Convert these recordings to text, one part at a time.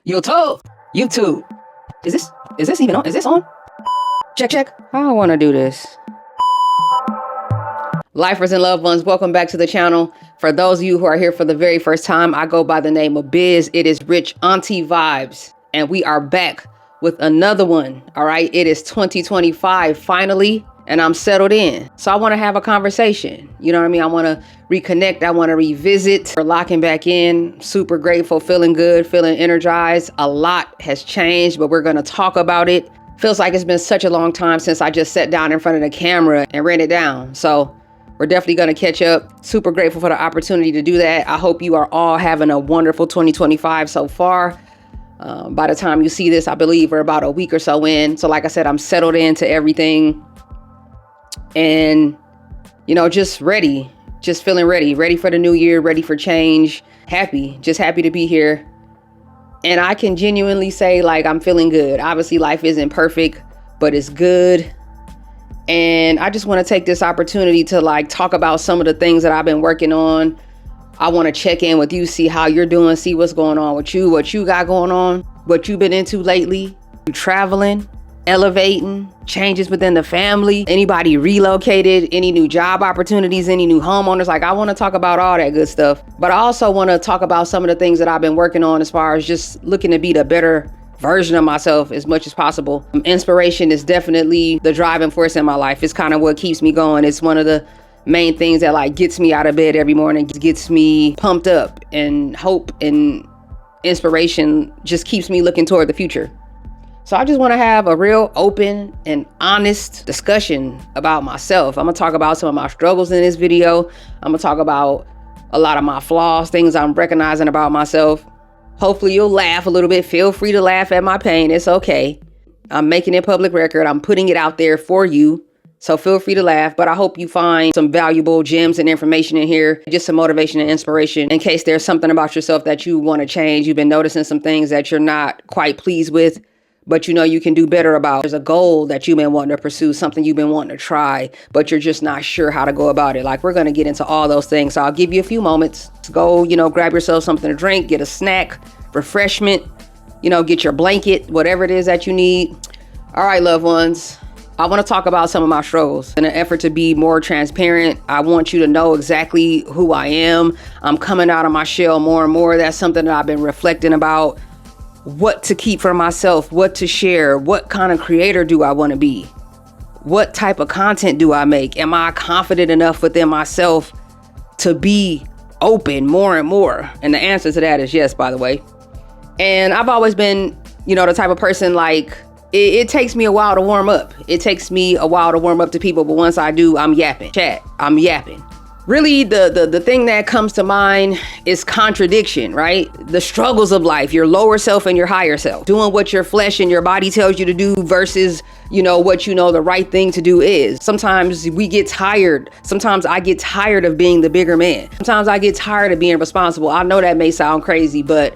YouTube. Is this even on? Is this on? Check. I don't want to do this. Lifers and loved ones, welcome back to the channel. For those of you who are here for the very first time, I go by the name of Biz. It is Rich Auntie Vibes, and we are back with another one. All right, it is 2025 finally, and I'm settled in. So I want to have a conversation. You know what I mean? I want to reconnect. I want to revisit. We're locking back in. Super grateful, feeling good, feeling energized. A lot has changed, but we're going to talk about it. Feels like it's been such a long time since I just sat down in front of the camera and ran it down. So we're definitely going to catch up. Super grateful for the opportunity to do that. I hope you are all having a wonderful 2025 so far. By the time you see this, I believe we're about a week or so in. So like I said, I'm settled into everything and, you know, just ready, just feeling ready for the new year, ready for change, just happy to be here. And I can genuinely say, like, I'm feeling good. Obviously, life isn't perfect, but it's good. And I just want to take this opportunity to like talk about some of the things that I've been working on. I want to check in with you, see how you're doing, see what's going on with you, what you got going on, what you've been into lately. You traveling, elevating, changes within the family, anybody relocated, any new job opportunities, any new homeowners. Like, I want to talk about all that good stuff. But I also want to talk about some of the things that I've been working on as far as just looking to be the better version of myself as much as possible. Inspiration is definitely the driving force in my life. It's kind of what keeps me going. It's one of the main things that like gets me out of bed every morning, gets me pumped up, and hope and inspiration just keeps me looking toward the future. So I just want to have a real open and honest discussion about myself. I'm gonna talk about some of my struggles in this video. I'm gonna talk about a lot of my flaws, things I'm recognizing about myself. Hopefully you'll laugh a little bit. Feel free to laugh at my pain. It's okay. I'm making it public record. I'm putting it out there for you. So feel free to laugh, but I hope you find some valuable gems and information in here, just some motivation and inspiration in case there's something about yourself that you want to change. You've been noticing some things that you're not quite pleased with, but you know you can do better about. There's a goal that you've been wanting to pursue, something you've been wanting to try, but you're just not sure how to go about it. Like, we're going to get into all those things. So I'll give you a few moments to go, grab yourself something to drink, get a snack, refreshment, get your blanket, whatever it is that you need. All right, loved ones. I want to talk about some of my struggles in an effort to be more transparent. I want you to know exactly who I am. I'm coming out of my shell more and more. That's something that I've been reflecting about. What to keep for myself, what to share, what kind of creator do I want to be? What type of content do I make? Am I confident enough within myself to be open more and more? And the answer to that is yes, by the way. And I've always been, the type of person like, it takes me a while to warm up. It takes me a while to warm up to people, but once I do, I'm yapping. Chat, I'm yapping. Really, the thing that comes to mind is contradiction, right? The struggles of life, your lower self and your higher self. Doing what your flesh and your body tells you to do versus, what the right thing to do is. Sometimes we get tired. Sometimes I get tired of being the bigger man. Sometimes I get tired of being responsible. I know that may sound crazy, but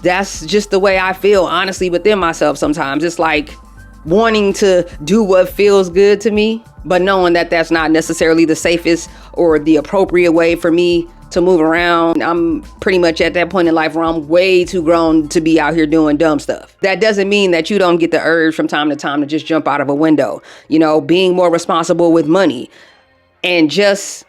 that's just the way I feel, honestly, within myself sometimes. It's like wanting to do what feels good to me, but knowing that that's not necessarily the safest or the appropriate way for me to move around. I'm pretty much at that point in life where I'm way too grown to be out here doing dumb stuff. That doesn't mean that you don't get the urge from time to time to just jump out of a window, being more responsible with money and just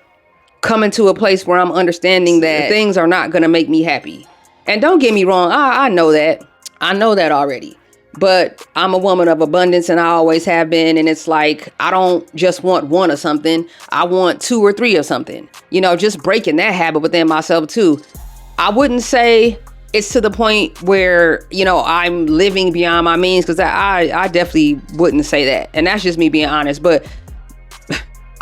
coming to a place where I'm understanding that things are not going to make me happy. And don't get me wrong, I know that. I know that already. But I'm a woman of abundance and I always have been. And it's like, I don't just want one of something. I want two or three of something. Just breaking that habit within myself too. I wouldn't say it's to the point where, I'm living beyond my means, because I definitely wouldn't say that. And that's just me being honest. But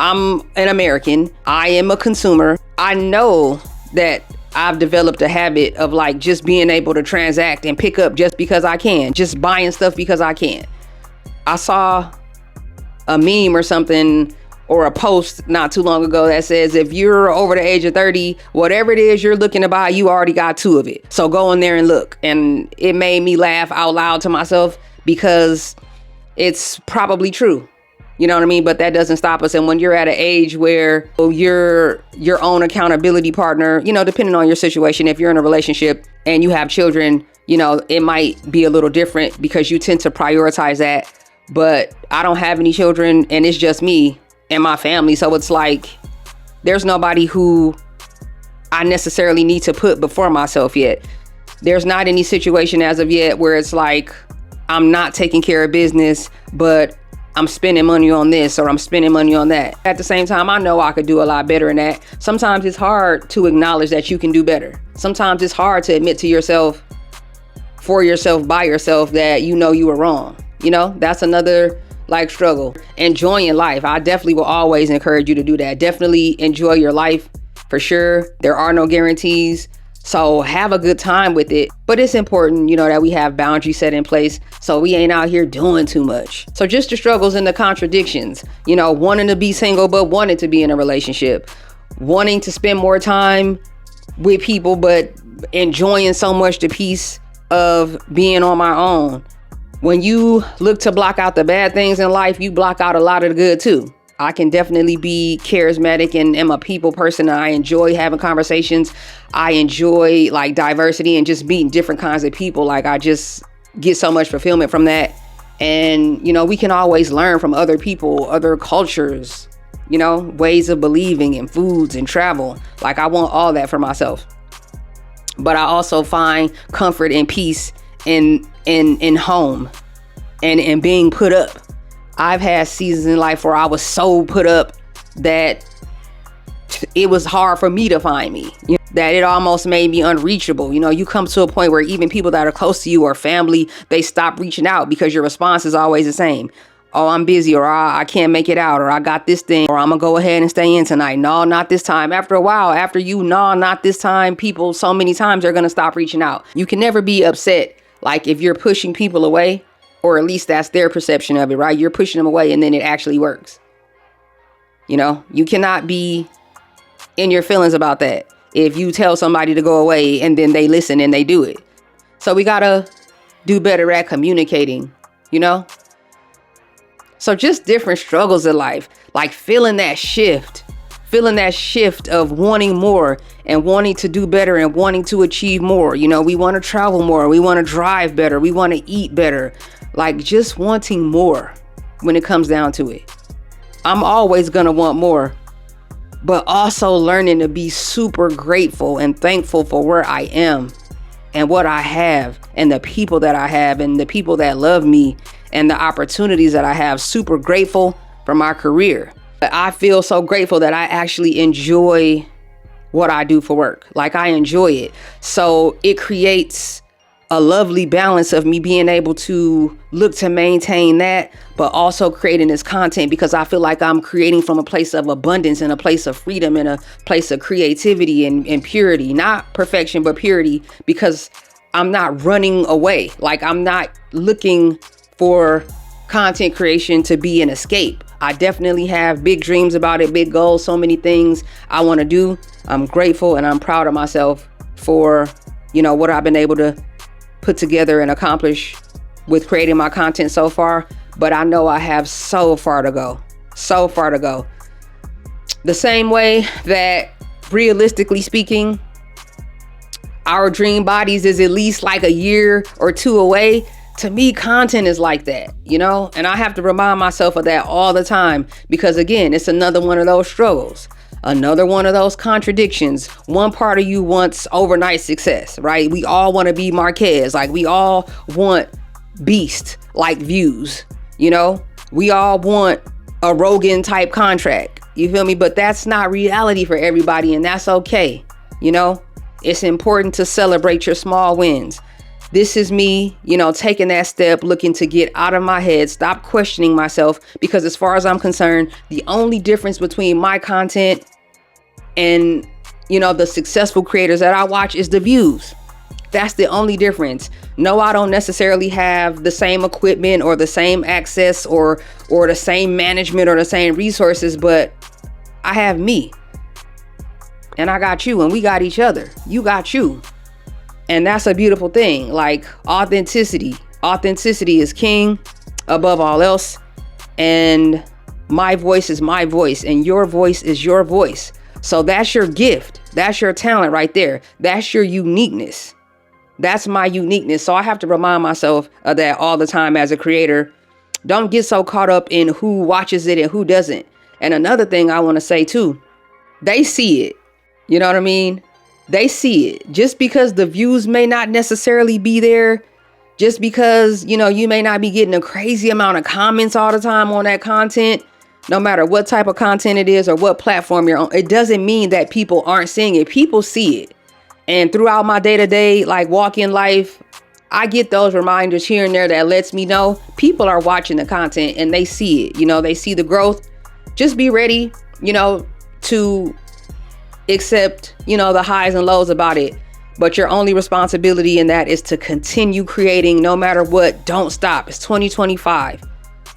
I'm an American. I am a consumer. I know that I've developed a habit of like just being able to transact and pick up just because I can, just buying stuff because I can. I saw a meme or something or a post not too long ago that says, if you're over the age of 30, whatever it is you're looking to buy, you already got two of it. So go in there and look. And it made me laugh out loud to myself because it's probably true. You know what I mean? But that doesn't stop us. And when you're at an age where you're your own accountability partner, you know, depending on your situation, if you're in a relationship and you have children, you know, it might be a little different because you tend to prioritize that. But I don't have any children and it's just me and my family. So it's like there's nobody who I necessarily need to put before myself yet. There's not any situation as of yet where it's like I'm not taking care of business, but I'm spending money on this or I'm spending money on that. At the same time, I know I could do a lot better in that. Sometimes it's hard to acknowledge that you can do better. Sometimes it's hard to admit to yourself, for yourself, by yourself, that you know you were wrong. You know, that's another like struggle. Enjoying life. I definitely will always encourage you to do that. Definitely enjoy your life for sure. There are no guarantees. So have a good time with it. But it's important, you know, that we have boundaries set in place so we ain't out here doing too much. So just the struggles and the contradictions, you know, wanting to be single, but wanting to be in a relationship, wanting to spend more time with people, but enjoying so much the peace of being on my own. When you look to block out the bad things in life, you block out a lot of the good too. I can definitely be charismatic and am a people person. I enjoy having conversations. I enjoy like diversity and just meeting different kinds of people. Like I just get so much fulfillment from that. And, you know, we can always learn from other people, other cultures, you know, ways of believing and foods and travel. Like I want all that for myself. But I also find comfort and peace in home and being put up. I've had seasons in life where I was so put up that it was hard for me to find me, you know, that it almost made me unreachable. You know, you come to a point where even people that are close to you or family, they stop reaching out because your response is always the same. Oh, I'm busy, or I can't make it out, or I got this thing, or I'm gonna go ahead and stay in tonight. No, not this time. After a while, after you, no, not this time, people so many times are gonna stop reaching out. You can never be upset. Like if you're pushing people away, or at least that's their perception of it, right? You're pushing them away and then it actually works. You know, you cannot be in your feelings about that if you tell somebody to go away and then they listen and they do it. So we gotta do better at communicating, you know? So just different struggles in life, like feeling that shift of wanting more and wanting to do better and wanting to achieve more. You know, we want to travel more. We want to drive better. We want to eat better. Like just wanting more when it comes down to it. I'm always going to want more, but also learning to be super grateful and thankful for where I am and what I have and the people that I have and the people that love me and the opportunities that I have. Super grateful for my career. I feel so grateful that I actually enjoy what I do for work. Like I enjoy it. So it creates a lovely balance of me being able to look to maintain that, but also creating this content because I feel like I'm creating from a place of abundance and a place of freedom and a place of creativity and purity, not perfection, but purity, because I'm not running away. Like I'm not looking for content creation to be an escape. I definitely have big dreams about it, big goals, so many things I want to do. I'm grateful and I'm proud of myself for, you know, what I've been able to put together and accomplish with creating my content so far. But I know I have so far to go, so far to go. The same way that realistically speaking, our dream bodies is at least like a year or two away. To me, content is like that, you know, and I have to remind myself of that all the time because, again, it's another one of those struggles, another one of those contradictions. One part of you wants overnight success, right? We all want to be Marquez, like we all want beast like views, you know, we all want a Rogan type contract. You feel me? But that's not reality for everybody, and that's okay. You know, it's important to celebrate your small wins. This is me, you know, taking that step, looking to get out of my head, stop questioning myself, because as far as I'm concerned, the only difference between my content and, you know, the successful creators that I watch is the views. That's the only difference. No, I don't necessarily have the same equipment or the same access or the same management or the same resources, but I have me and I got you and we got each other. You got you. And that's a beautiful thing. Like authenticity is king above all else. And My voice is my voice and your voice is your voice. So that's your gift. That's your talent right there. That's your uniqueness. That's my uniqueness. So I have to remind myself of that all the time as a creator. Don't get so caught up in who watches it and who doesn't. And another thing I want to say too, they see it. You know what I mean? They see it. Just because the views may not necessarily be there, just because, you know, you may not be getting a crazy amount of comments all the time on that content, no matter what type of content it is or what platform you're on, it doesn't mean that people aren't seeing it. People see it. And throughout my day-to-day, like walk-in life, I get those reminders here and there that lets me know people are watching the content and they see it. You know, they see the growth. Just be ready, you know, to accept, you know, the highs and lows about it. But your only responsibility in that is to continue creating no matter what. Don't stop. It's 2025.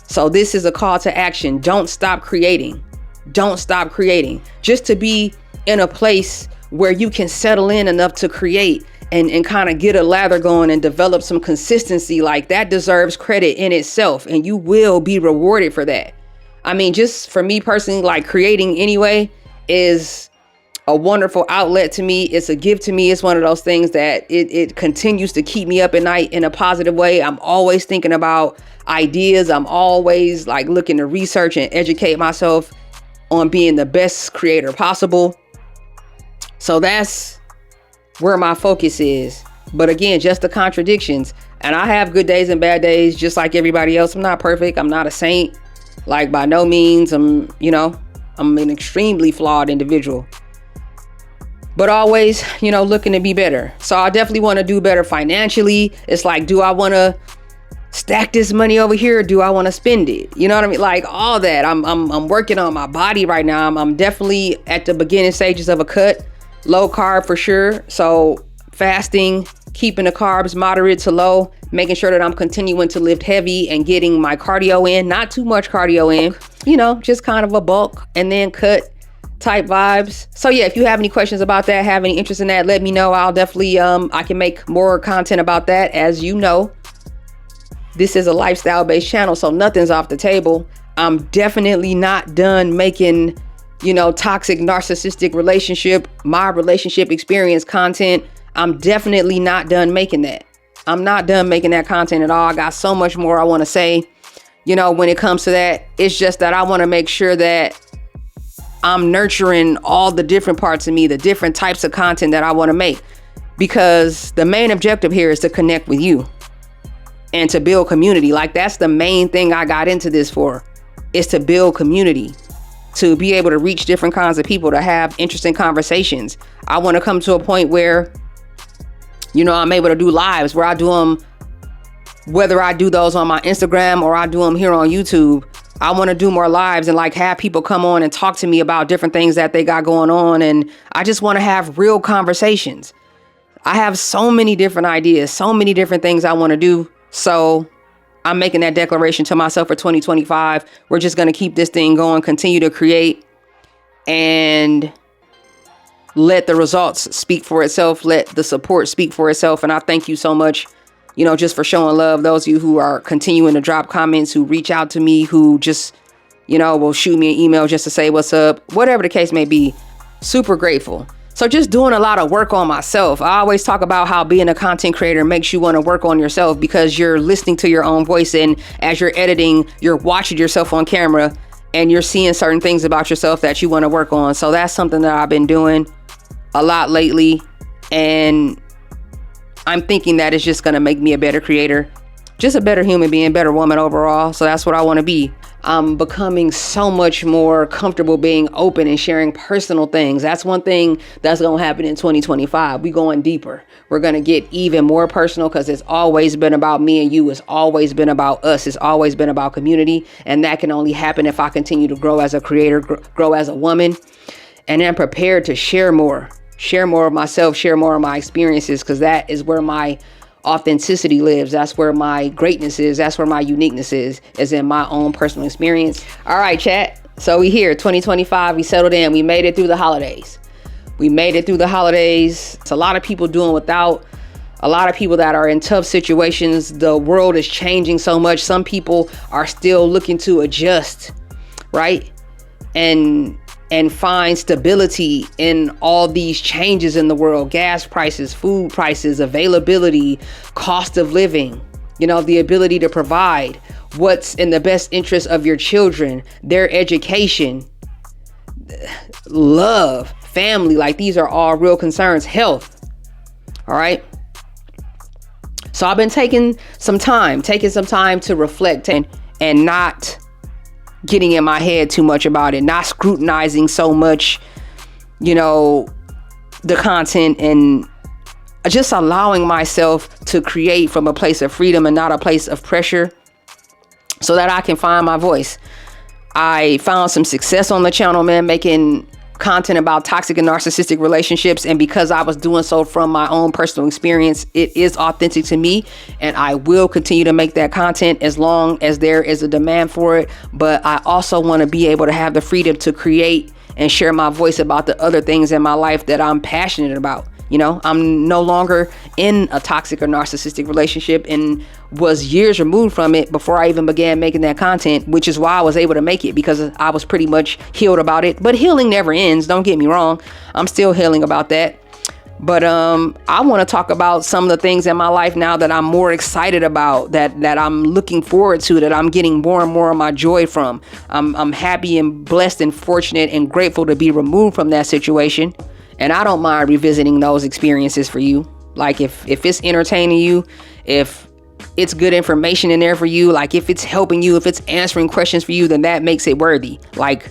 So this is a call to action. Don't stop creating. Don't stop creating. Just to be in a place where you can settle in enough to create and kind of get a lather going and develop some consistency, like that deserves credit in itself. And you will be rewarded for that. I mean, just for me personally, like creating anyway is a wonderful outlet to me. It's a gift to me. It's one of those things that it continues to keep me up at night in a positive way. I'm always thinking about ideas. I'm always like looking to research and educate myself on being the best creator possible. So that's where my focus is. But again, just the contradictions. And I have good days and bad days, just like everybody else. I'm not perfect. I'm not a saint. Like by no means. I'm an extremely flawed individual. But always, you know, looking to be better. So I definitely want to do better financially. It's like, do I want to stack this money over here? Or do I want to spend it? You know what I mean? Like all that. I'm working on my body right now. I'm definitely at the beginning stages of a cut. Low carb for sure. So fasting, keeping the carbs moderate to low, making sure that I'm continuing to lift heavy and getting my cardio in. Not too much cardio in, you know, just kind of a bulk and then cut type vibes. So yeah, if you have any questions about that, have any interest in that, let me know. I'll definitely, I can make more content about that. As you know, this is a lifestyle based channel, so nothing's off the table. I'm definitely not done making, you know, toxic narcissistic my relationship experience content. I'm definitely not done making that. I'm not done making that content at all. I got so much more I want to say, you know, when it comes to that. It's just that I want to make sure that I'm nurturing all the different parts of me, the different types of content that I want to make, because the main objective here is to connect with you and to build community. Like that's the main thing I got into this for, is to build community, to be able to reach different kinds of people, to have interesting conversations. I want to come to a point where, you know, I'm able to do lives where I do them, whether I do those on my Instagram or I do them here on YouTube. I want to do more lives and like have people come on and talk to me about different things that they got going on. And I just want to have real conversations. I have so many different ideas, so many different things I want to do. So I'm making that declaration to myself for 2025. We're just going to keep this thing going, continue to create, and let the results speak for itself. Let the support speak for itself. And I thank you so much, you know, just for showing love. Those of you who are continuing to drop comments, who reach out to me, who just, you know, will shoot me an email just to say what's up, whatever the case may be. Super grateful. So just doing a lot of work on myself. I always talk about how being a content creator makes you want to work on yourself, because you're listening to your own voice. And as you're editing, you're watching yourself on camera and you're seeing certain things about yourself that you want to work on. So that's something that I've been doing a lot lately. And I'm thinking that it's just going to make me a better creator, just a better human being, better woman overall. So that's what I want to be. I'm becoming so much more comfortable being open and sharing personal things. That's one thing that's going to happen in 2025. We going deeper. We're going to get even more personal, because it's always been about me and you. It's always been about us. It's always been about community. And that can only happen if I continue to grow as a creator, grow as a woman, and then prepared to share more of myself, share more of my experiences, because that is where my authenticity lives. That's where my greatness is. That's where my uniqueness is in my own personal experience. All right, chat. So we here, 2025, we settled in. We made it through the holidays. It's a lot of people doing without, a lot of people that are in tough situations. The world is changing so much. Some people are still looking to adjust. right? And find stability in all these changes in the world: gas prices, food prices, availability, cost of living, the ability to provide what's in the best interest of your children, their education, love, family. Like, these are all real concerns. Health. All right. So I've been taking some time to reflect and not getting in my head too much about it, not scrutinizing so much, the content, and just allowing myself to create from a place of freedom and not a place of pressure, so that I can find my voice. I found some success on the channel, man, making content about toxic and narcissistic relationships. And because I was doing so from my own personal experience, it is authentic to me, and I will continue to make that content as long as there is a demand for it. But I also want to be able to have the freedom to create and share my voice about the other things in my life that I'm passionate about. I'm no longer in a toxic or narcissistic relationship, and was years removed from it before I even began making that content, which is why I was able to make it, because I was pretty much healed about it. But healing never ends. Don't get me wrong. I'm still healing about that. But I want to talk about some of the things in my life now that I'm more excited about, that I'm looking forward to, that I'm getting more and more of my joy from. I'm happy and blessed and fortunate and grateful to be removed from that situation. And I don't mind revisiting those experiences for you. Like, if it's entertaining you, if it's good information in there for you, like if it's helping you, if it's answering questions for you, then that makes it worthy. Like,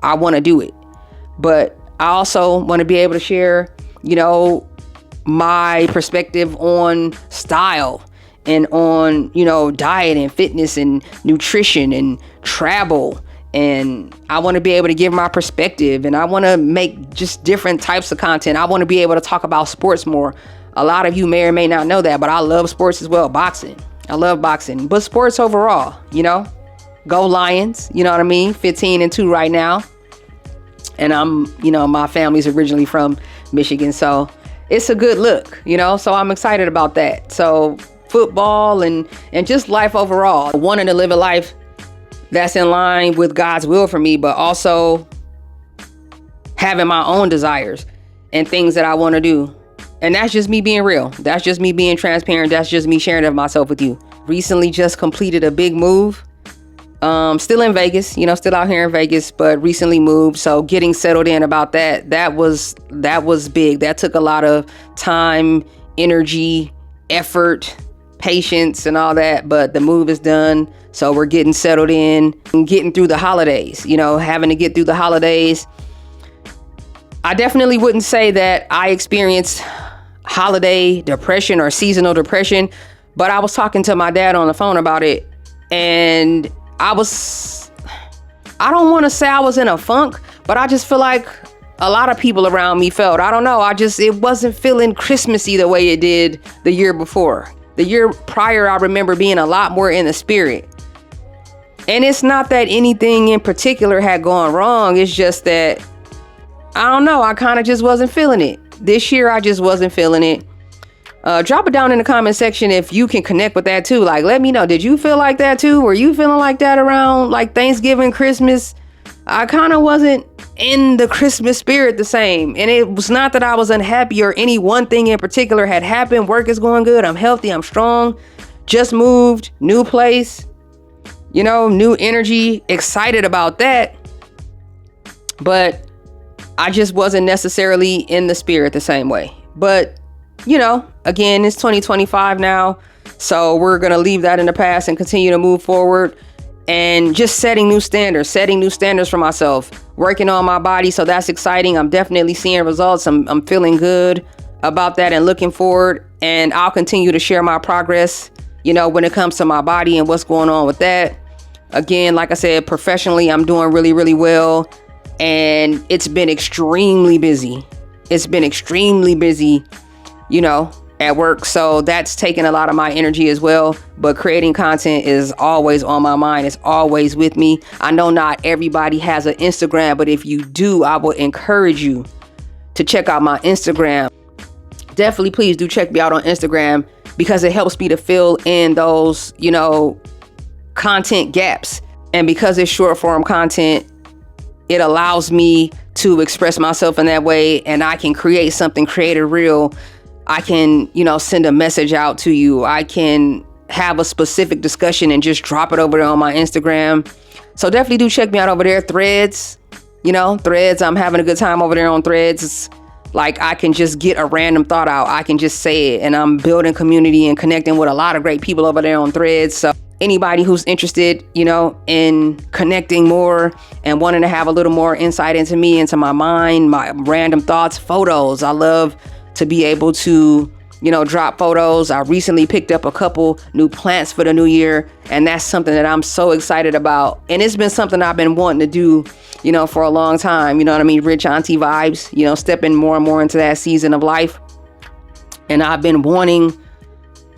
I want to do it. But I also want to be able to share, my perspective on style and on, diet and fitness and nutrition and travel. And I want to be able to give my perspective, and I want to make just different types of content. I want to be able to talk about sports more. A lot of you may or may not know that, but I love sports as well. Boxing. I love boxing, but sports overall, go Lions. You know what I mean? 15-2 right now. And my family's originally from Michigan, so it's a good look, so I'm excited about that. So football and just life overall, wanting to live a life that's in line with God's will for me, but also having my own desires and things that I want to do. And that's just me being real. That's just me being transparent. That's just me sharing of myself with you. Recently just completed a big move. Still in Vegas, still out here in Vegas, but recently moved. So getting settled in about that was big. That took a lot of time, energy, effort, patience, and all that. But the move is done. So we're getting settled in and getting through the holidays, having to get through the holidays. I definitely wouldn't say that I experienced holiday depression or seasonal depression, but I was talking to my dad on the phone about it, and I don't want to say I was in a funk, but I just feel like a lot of people around me felt. I don't know. It wasn't feeling Christmassy the way it did the year before. The year prior, I remember being a lot more in the spirit. And it's not that anything in particular had gone wrong. It's just that, I don't know, I kind of just wasn't feeling it. This year, I just wasn't feeling it. Drop it down in the comment section if you can connect with that too. Like, let me know. Did you feel like that too? Were you feeling like that around like Thanksgiving, Christmas? I kind of wasn't in the Christmas spirit the same. And it was not that I was unhappy or any one thing in particular had happened. Work is going good. I'm healthy. I'm strong. Just moved. New place. New energy. Excited about that. But I just wasn't necessarily in the spirit the same way. But again, it's 2025 now. So we're going to leave that in the past and continue to move forward and just setting new standards for myself, working on my body. So that's exciting. I'm definitely seeing results. I'm feeling good about that and looking forward. And I'll continue to share my progress, when it comes to my body and what's going on with that. Again, like I said, professionally, I'm doing really, really well. And it's been extremely busy. At work. So that's taken a lot of my energy as well. But creating content is always on my mind. It's always with me. I know not everybody has an Instagram, but if you do, I would encourage you to check out my Instagram. Definitely, please do check me out on Instagram, because it helps me to fill in those, content gaps. And because it's short form content, it allows me to express myself in that way, and I can create something, create it real. I can, send a message out to you. I can have a specific discussion and just drop it over there on my Instagram. So definitely do check me out over there. Threads, Threads. I'm having a good time over there on Threads. It's like I can just get a random thought out. I can just say it, and I'm building community and connecting with a lot of great people over there on Threads. So anybody who's interested, in connecting more and wanting to have a little more insight into me, into my mind, my random thoughts, photos. I love to be able to, drop photos. I recently picked up a couple new plants for the new year, and that's something that I'm so excited about. And it's been something I've been wanting to do, for a long time. You know what I mean? Rich auntie vibes, stepping more and more into that season of life. And I've been wanting,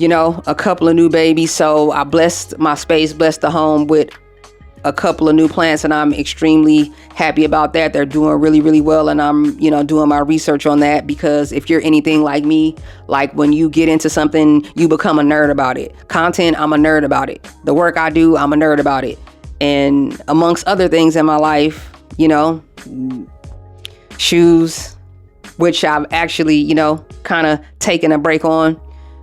a couple of new babies. So I blessed my space, blessed the home with a couple of new plants, and I'm extremely happy about that. They're doing really, really well. And I'm, doing my research on that, because if you're anything like me, like when you get into something, you become a nerd about it. Content, I'm a nerd about it. The work I do, I'm a nerd about it. And amongst other things in my life, shoes, which I've actually, kind of taken a break on,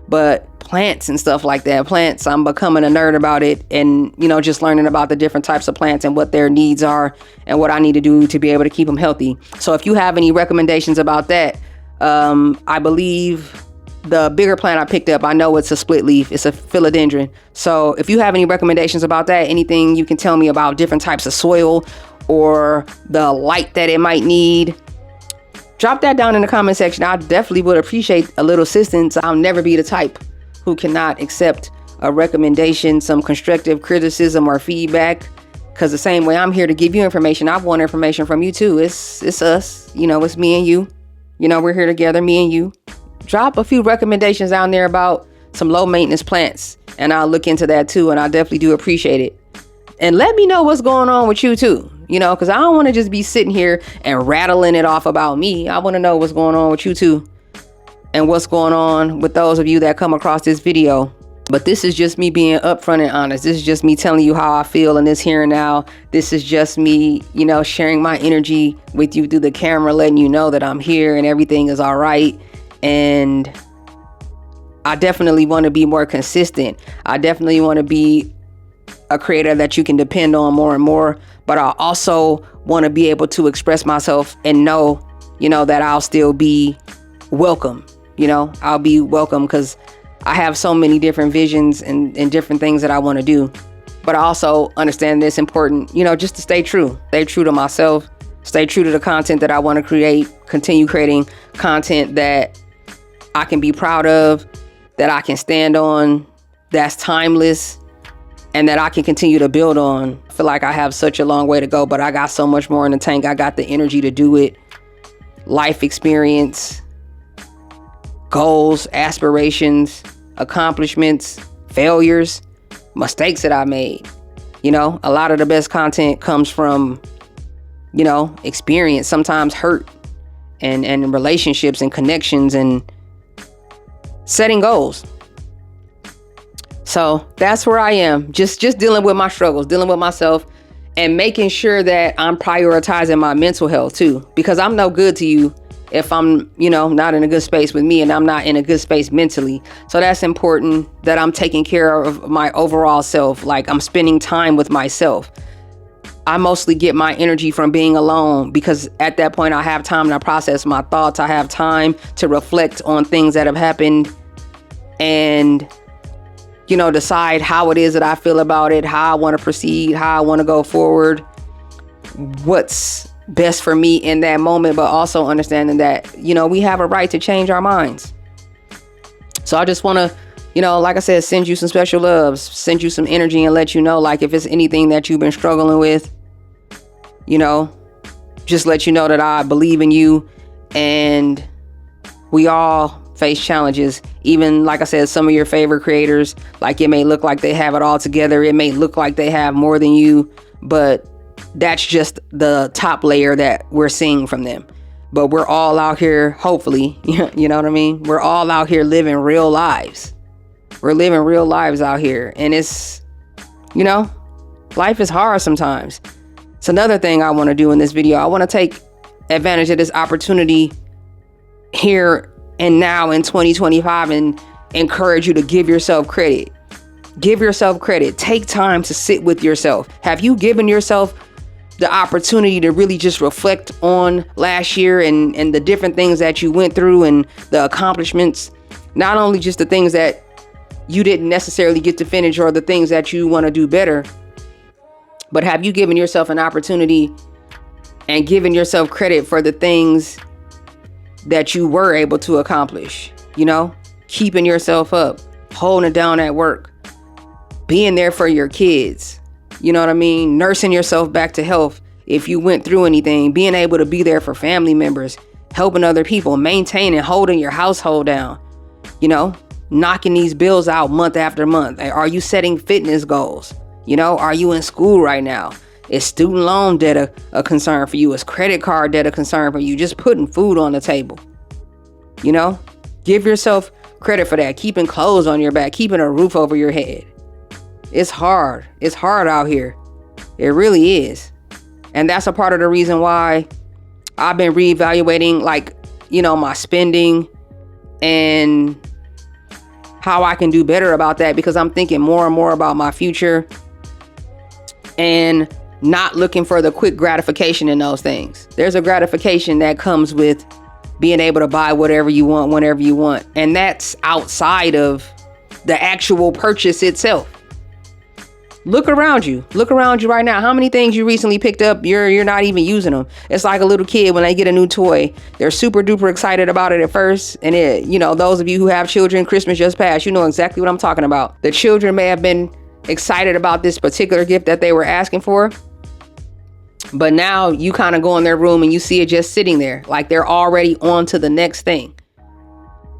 but plants and stuff like that. Plants, I'm becoming a nerd about it, and, just learning about the different types of plants and what their needs are and what I need to do to be able to keep them healthy. So if you have any recommendations about that, I believe the bigger plant I picked up, I know it's a split leaf. It's a philodendron. So if you have any recommendations about that, anything you can tell me about different types of soil or the light that it might need, drop that down in the comment section. I definitely would appreciate a little assistance. I'll never be the type who cannot accept a recommendation, some constructive criticism or feedback, because the same way I'm here to give you information, I want information from you too. It's us, it's me and you. We're here together, me and you. Drop a few recommendations down there about some low maintenance plants, and I'll look into that too, and I definitely do appreciate it. And let me know what's going on with you too, because I don't want to just be sitting here and rattling it off about me. I want to know what's going on with you too, and what's going on with those of you that come across this video. But this is just me being upfront and honest. This is just me telling you how I feel in this here and now. This is just me, sharing my energy with you through the camera, letting you know that I'm here and everything is all right. And I definitely want to be more consistent. I definitely want to be a creator that you can depend on more and more. But I also want to be able to express myself and know, that I'll still be welcome. I'll be welcome, because I have so many different visions and different things that I want to do. But I also understand it's important, just to stay true to myself, stay true to the content that I want to create, continue creating content that I can be proud of, that I can stand on, that's timeless, and that I can continue to build on. I feel like I have such a long way to go, but I got so much more in the tank. I got the energy to do it. Life experience, goals, aspirations, accomplishments, failures, mistakes that I made. A lot of the best content comes from, experience, sometimes hurt, and relationships and connections and setting goals. So that's where I am, just dealing with my struggles, dealing with myself, and making sure that I'm prioritizing my mental health too, because I'm no good to you if I'm, not in a good space with me, and I'm not in a good space mentally. So that's important, that I'm taking care of my overall self. Like, I'm spending time with myself. I mostly get my energy from being alone, because at that point I have time to process my thoughts. I have time to reflect on things that have happened and, decide how it is that I feel about it, how I want to proceed, how I want to go forward, what's best for me in that moment, but also understanding that, we have a right to change our minds. So I just want to, like I said, send you some special loves, send you some energy, and let you know, like, if it's anything that you've been struggling with, just let you know that I believe in you, and we all face challenges. Even, like I said, some of your favorite creators, like, it may look like they have it all together. It may look like they have more than you, but that's just the top layer that we're seeing from them. But we're all out here, hopefully, you know what I mean? We're all out here living real lives. We're living real lives out here. And it's, Life is hard sometimes. It's another thing I want to do in this video. I want to take advantage of this opportunity here and now in 2025 and encourage you to give yourself credit. Give yourself credit. Take time to sit with yourself. Have you given yourself the opportunity to really just reflect on last year and the different things that you went through and the accomplishments? Not only just the things that you didn't necessarily get to finish or the things that you want to do better, but have you given yourself an opportunity and given yourself credit for the things that you were able to accomplish? You know, keeping yourself up, holding it down at work, being there for your kids. You know what I mean? Nursing yourself back to health if you went through anything, being able to be there for family members, helping other people, maintaining, holding your household down, you know, knocking these bills out month after month. Are you setting fitness goals? You know, are you in school right now? Is student loan debt a concern for you? Is credit card debt a concern for you? Just putting food on the table. You know, give yourself credit for that. Keeping clothes on your back, keeping a roof over your head. It's hard. It's hard out here. It really is. And that's a part of the reason why I've been reevaluating, like, you know, my spending and how I can do better about that, because I'm thinking more and more about my future and not looking for the quick gratification in those things. There's a gratification that comes with being able to buy whatever you want, whenever you want. And that's outside of the actual purchase itself. Look around you. Look around you right now. How many things you recently picked up, you're not even using them? It's like a little kid when they get a new toy. They're super duper excited about it at first. And it, you know, those of you who have children, Christmas just passed, you know exactly what I'm talking about. The children may have been excited about this particular gift that they were asking for, but now you kind of go in their room and you see it just sitting there, like they're already on to the next thing.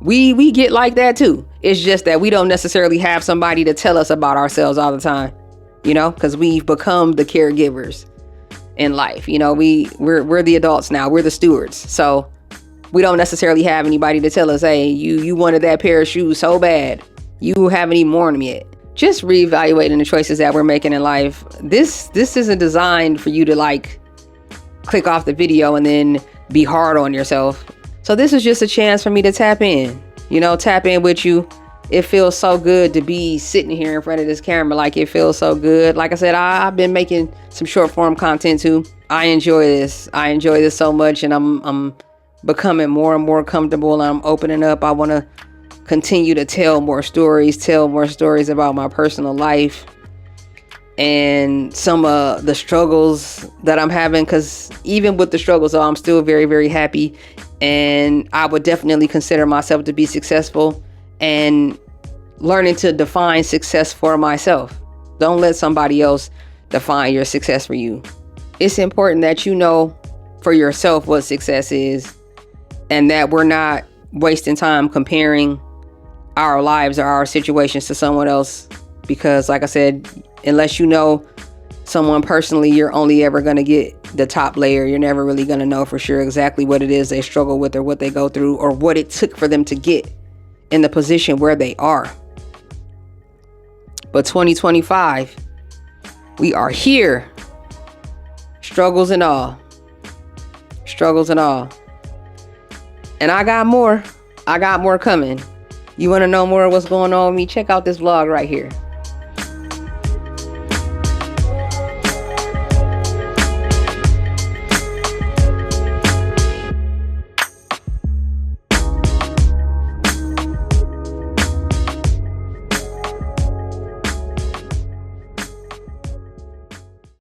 We get like that too. It's just that we don't necessarily have somebody to tell us about ourselves all the time, you know, because we've become the caregivers in life. You know, we're the adults now. We're the stewards. So we don't necessarily have anybody to tell us, hey, you wanted that pair of shoes so bad, you haven't even worn them yet. Just reevaluating the choices that we're making in life. This isn't designed for you to like click off the video and then be hard on yourself. So this is just a chance for me to tap in, you know, tap in with you. It feels so good to be sitting here in front of this camera. Like, it feels so good. Like I said, I've been making some short form content too. I enjoy this. I enjoy this so much, and I'm becoming more and more comfortable, and I'm opening up. I want to continue to tell more stories about my personal life and some of the struggles that I'm having, because even with the struggles, I'm still very, very happy, and I would definitely consider myself to be successful, and learning to define success for myself. Don't let somebody else define your success for you. It's important that you know for yourself what success is, and that we're not wasting time comparing our lives or our situations to someone else, because like I said, unless you know someone personally, you're only ever going to get the top layer. You're never really going to know for sure exactly what it is they struggle with or what they go through or what it took for them to get in the position where they are. But 2025, we are here. Struggles and all. And I got more coming. You want to know more of what's going on with me? Check out this vlog right here.